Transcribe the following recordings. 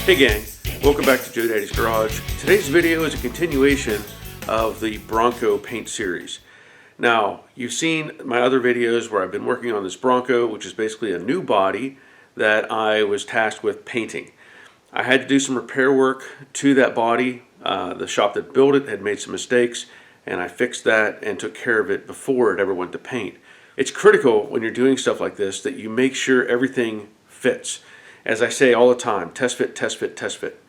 Hey gang, welcome back to Joe Daddy's Garage. Today's video is a continuation of the Bronco paint series. Now, you've seen my other videos where I've been working on this Bronco, which is basically a new body that I was tasked with painting. I had to do some repair work to that body. The shop that built it had made some mistakes, and I fixed that and took care of it before it ever went to paint. It's critical when you're doing stuff like this that you make sure everything fits. As I say all the time, test fit, test fit, test fit.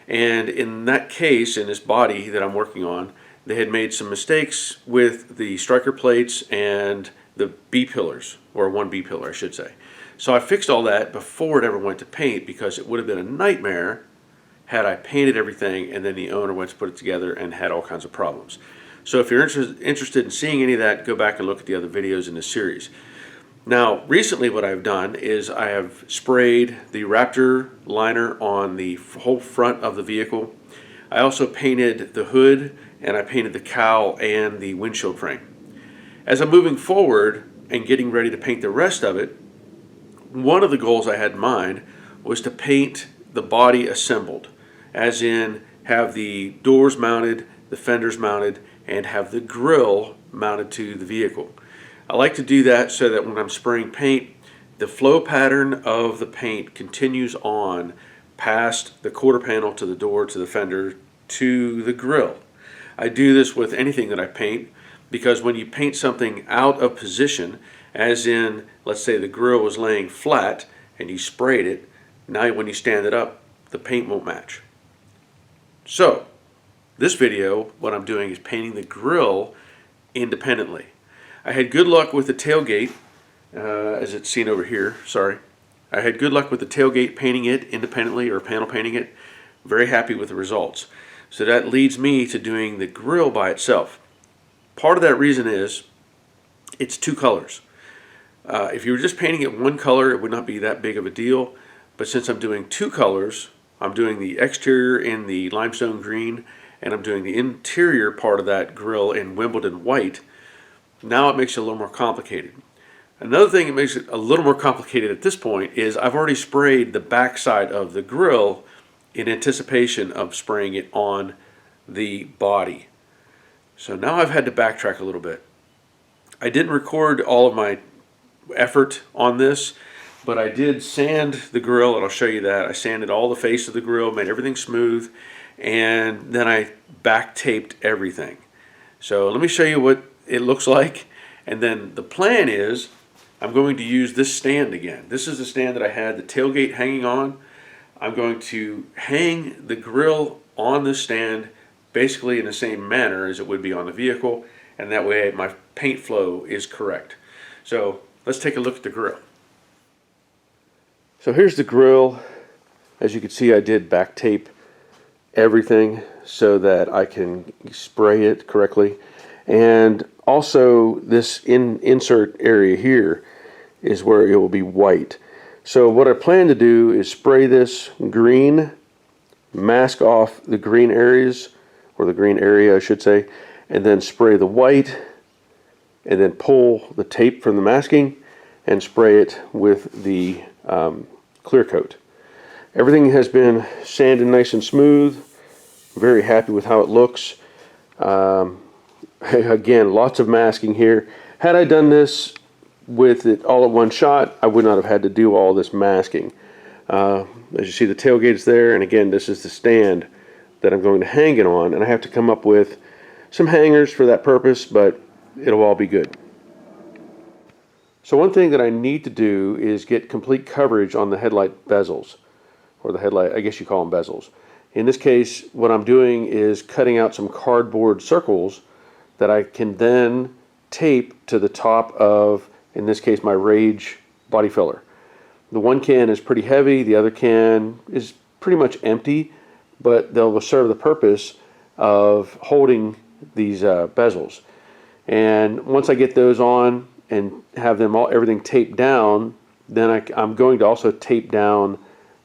And in that case, in this body that I'm working on, they had made some mistakes with the striker plates and the B-pillars, or one B-pillar I should say. So I fixed all that before it ever went to paint, because it would have been a nightmare had I painted everything and then the owner went to put it together and had all kinds of problems. So if you're interested in seeing any of that, go back and look at the other videos in this series. Now, recently what I've done is I have sprayed the Raptor liner on the whole front of the vehicle. I also painted the hood, and I painted the cowl and the windshield frame. As I'm moving forward and getting ready to paint the rest of it, one of the goals I had in mind was to paint the body assembled, as in have the doors mounted, the fenders mounted, and have the grille mounted to the vehicle. I like to do that so that when I'm spraying paint, the flow pattern of the paint continues on past the quarter panel to the door to the fender to the grille. I do this with anything that I paint, because when you paint something out of position, as in, let's say the grille was laying flat and you sprayed it, now when you stand it up, the paint won't match. So, this video, what I'm doing is painting the grille independently. I had good luck with the tailgate, as it's seen over here, sorry. I had good luck with the tailgate painting it independently, or panel painting it. Very happy with the results. So that leads me to doing the grille by itself. Part of that reason is it's two colors. If you were just painting it one color, it would not be that big of a deal. But since I'm doing two colors, I'm doing the exterior in the limestone green, and I'm doing the interior part of that grille in Wimbledon white. Now it makes it a little more complicated. Another thing that makes it a little more complicated at this point is I've already sprayed the back side of the grille in anticipation of spraying it on the body. So now I've had to backtrack a little bit. I didn't record all of my effort on this, but I did sand the grille, and I'll show you that. I sanded all the face of the grille, made everything smooth, and then I back taped everything. So let me show you what it looks like, and then the plan is I'm going to use this stand again. This is the stand that I had the tailgate hanging on. I'm going to hang the grille on the stand basically in the same manner as it would be on the vehicle, and that way my paint flow is correct. So let's take a look at the grille. So here's the grille. As you can see, I did back tape everything so that I can spray it correctly. And also this insert area here is where it will be white. So what I plan to do is spray this green, mask off the green areas, or the green area I should say, and then spray the white, and then pull the tape from the masking and spray it with the clear coat. Everything has been sanded nice and smooth. Very happy with how it looks. Again, lots of masking here. Had I done this with it all at one shot, I would not have had to do all this masking. As you see, the tailgate is there, and again, this is the stand that I'm going to hang it on, and I have to come up with some hangers for that purpose, but it'll all be good. So one thing that I need to do is get complete coverage on the headlight bezels, or the headlight, I guess you call them bezels. In this case, what I'm doing is cutting out some cardboard circles that I can then tape to the top of, in this case, my Rage body filler. The one can is pretty heavy, the other can is pretty much empty, but they'll serve the purpose of holding these bezels. And once I get those on and have them everything taped down, then I'm going to also tape down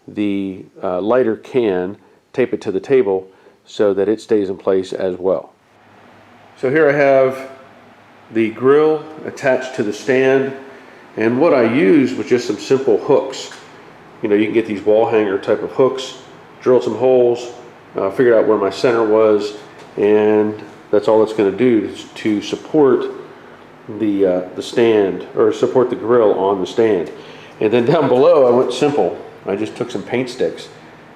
the lighter can, tape it to the table so that it stays in place as well. So here I have the grille attached to the stand, and what I used was just some simple hooks. You know, you can get these wall hanger type of hooks, drilled some holes, figured out where my center was, and that's all it's going to do to support the stand, or support the grill on the stand. And then down below I went simple. I just took some paint sticks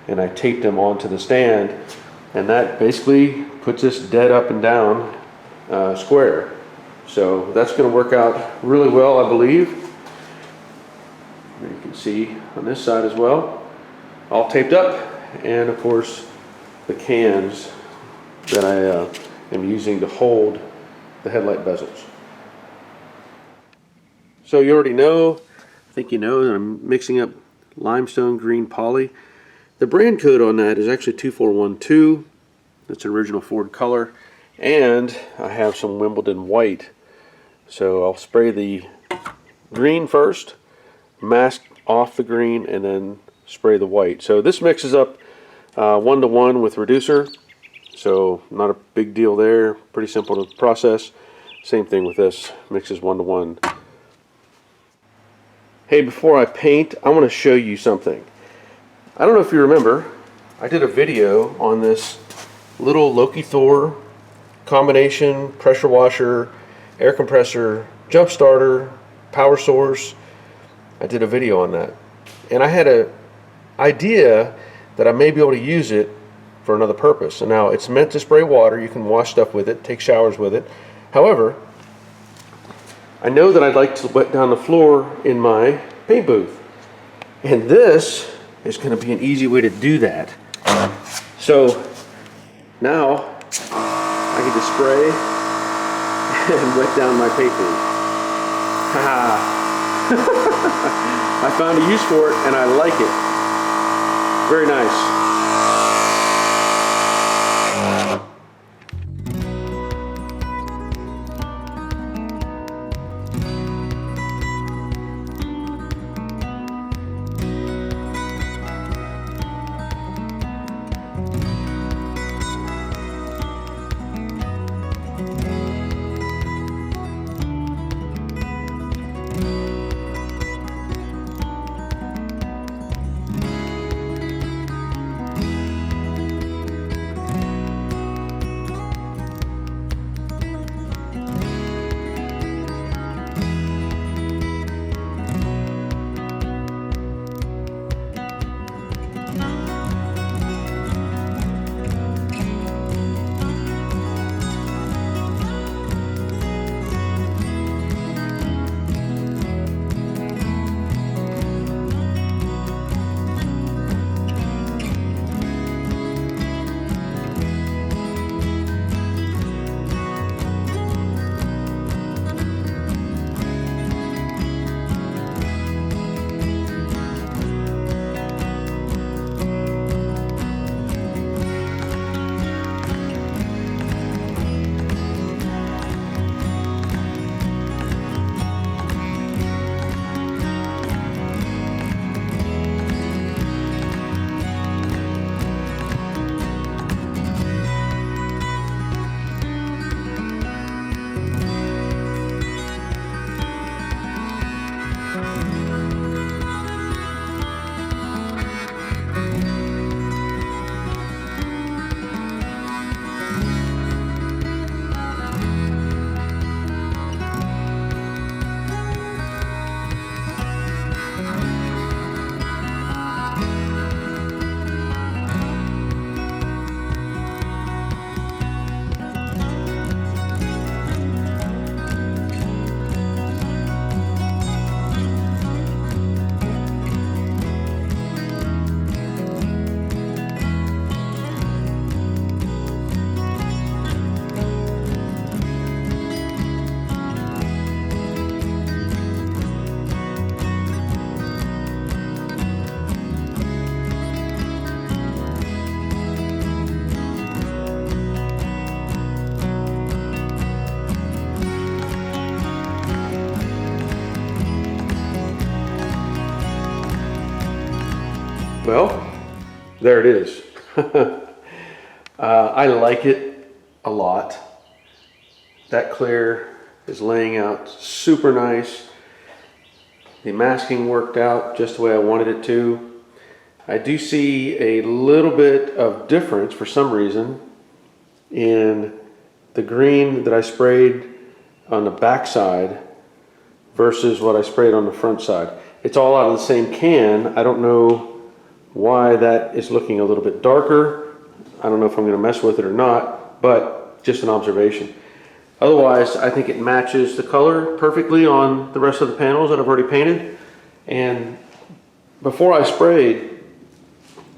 and I taped them onto the stand, and that basically puts this dead up and down square. So that's going to work out really well, I believe. And you can see on this side as well, all taped up, and of course the cans that I am using to hold the headlight bezels. So you already know, I think you know, that I'm mixing up limestone green poly. The brand code on that is actually 2412. That's an original Ford color. And I have some Wimbledon white. So I'll spray the green first, mask off the green, and then spray the white. So this mixes up 1-to-1 with reducer. So not a big deal there. Pretty simple to process. Same thing with this, mixes 1-to-1. Hey, before I paint, I want to show you something. I don't know if you remember, I did a video on this little Lokithor combination pressure washer, air compressor, jump starter, power source. I did a video on that. And I had an idea that I may be able to use it for another purpose. And now it's meant to spray water. You can wash stuff with it, take showers with it. However, I know that I'd like to wet down the floor in my paint booth. And this is going to be an easy way to do that. So now I can just spray and wet down my paint booth. I found a use for it and I like it. Very nice. Well, there it is. I like it a lot. That clear is laying out super nice. The masking worked out just the way I wanted it to. I do see a little bit of difference for some reason in the green that I sprayed on the back side versus what I sprayed on the front side. It's all out of the same can. I don't know why that is looking a little bit darker. I don't know if I'm going to mess with it or not, but just an observation. Otherwise, I think it matches the color perfectly on the rest of the panels that I've already painted. And before I sprayed,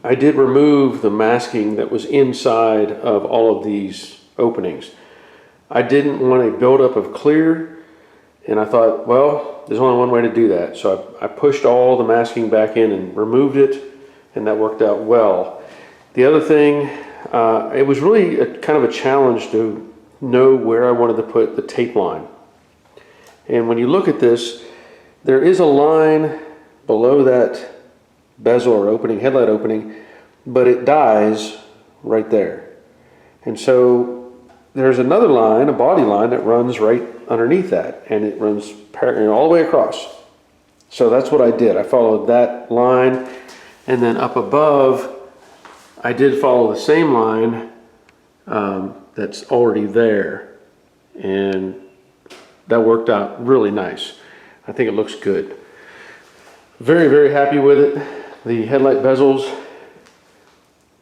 I did remove the masking that was inside of all of these openings. I didn't want a buildup of clear, and I thought, well, there's only one way to do that. So I pushed all the masking back in and removed it, and that worked out well. The other thing, it was really kind of a challenge to know where I wanted to put the tape line. And when you look at this, there is a line below that bezel or opening, headlight opening, but it dies right there. And so there's another line, a body line, that runs right underneath that, and it runs all the way across. So that's what I did. I followed that line, and then up above, I did follow the same line that's already there, and that worked out really nice. I think it looks good. Very, very happy with it. The headlight bezels,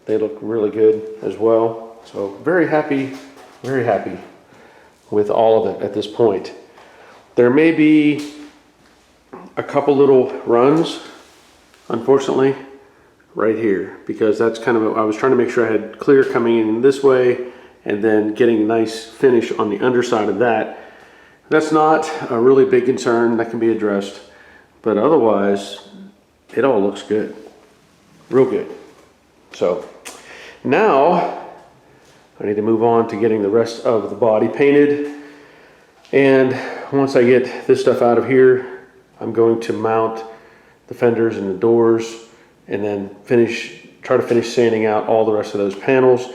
they look really good as well. So very happy with all of it at this point. There may be a couple little runs, unfortunately, right here, because that's kind of, I was trying to make sure I had clear coming in this way and then getting a nice finish on the underside of that. That's not a really big concern, that can be addressed, but otherwise it all looks good, real good. So now I need to move on to getting the rest of the body painted, and once I get this stuff out of here, I'm going to mount the fenders and the doors, and then try to finish sanding out all the rest of those panels.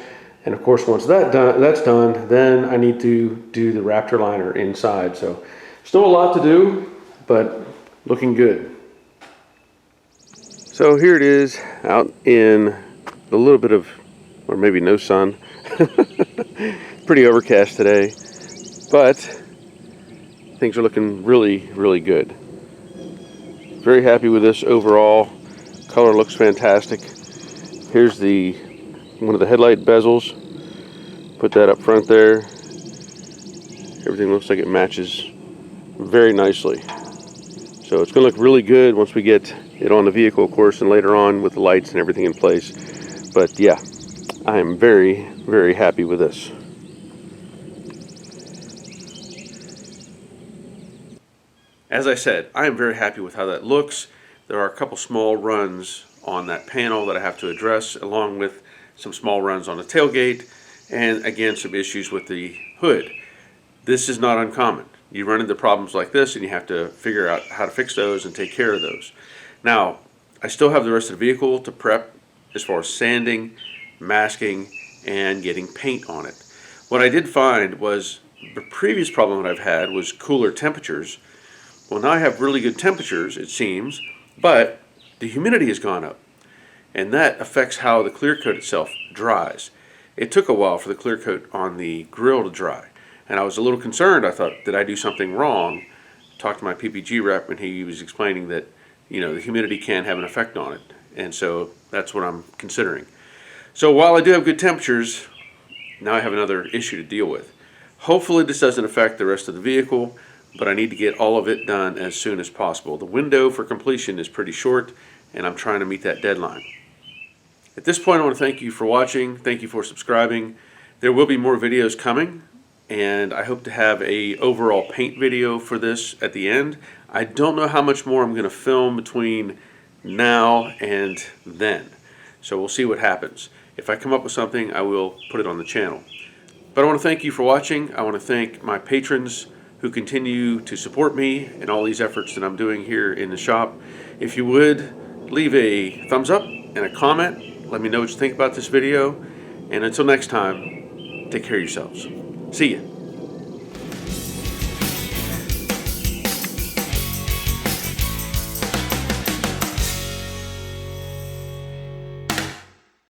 And of course, once that's done, then I need to do the Raptor liner inside. So still a lot to do, but looking good. So here it is out in a little bit of, or maybe no sun. Pretty overcast today, but things are looking really, really good. Very happy with this overall. Color looks fantastic. Here's one of the headlight bezels. Put that up front there. Everything looks like it matches very nicely. So it's going to look really good once we get it on the vehicle, of course, and later on with the lights and everything in place. But yeah, I am very, very happy with this. As I said, I am very happy with how that looks. There are a couple small runs on that panel that I have to address, along with some small runs on the tailgate, and again, some issues with the hood. This is not uncommon. You run into problems like this and you have to figure out how to fix those and take care of those. Now, I still have the rest of the vehicle to prep as far as sanding, masking, and getting paint on it. What I did find was the previous problem that I've had was cooler temperatures. Well, now I have really good temperatures, it seems, but the humidity has gone up, and that affects how the clear coat itself dries. It took a while for the clear coat on the grill to dry, and I was a little concerned. I thought, did I do something wrong? Talked to my PPG rep, and he was explaining that, you know, the humidity can have an effect on it, and so that's what I'm considering. So while I do have good temperatures, now I have another issue to deal with. Hopefully this doesn't affect the rest of the vehicle, but I need to get all of it done as soon as possible. The window for completion is pretty short, and I'm trying to meet that deadline. At this point, I want to thank you for watching. Thank you for subscribing. There will be more videos coming, and I hope to have a overall paint video for this at the end. I don't know how much more I'm going to film between now and then, so we'll see what happens. If I come up with something, I will put it on the channel. But I want to thank you for watching. I want to thank my patrons who continue to support me in all these efforts that I'm doing here in the shop. If you would, leave a thumbs up and a comment. Let me know what you think about this video. And until next time, take care of yourselves. See ya.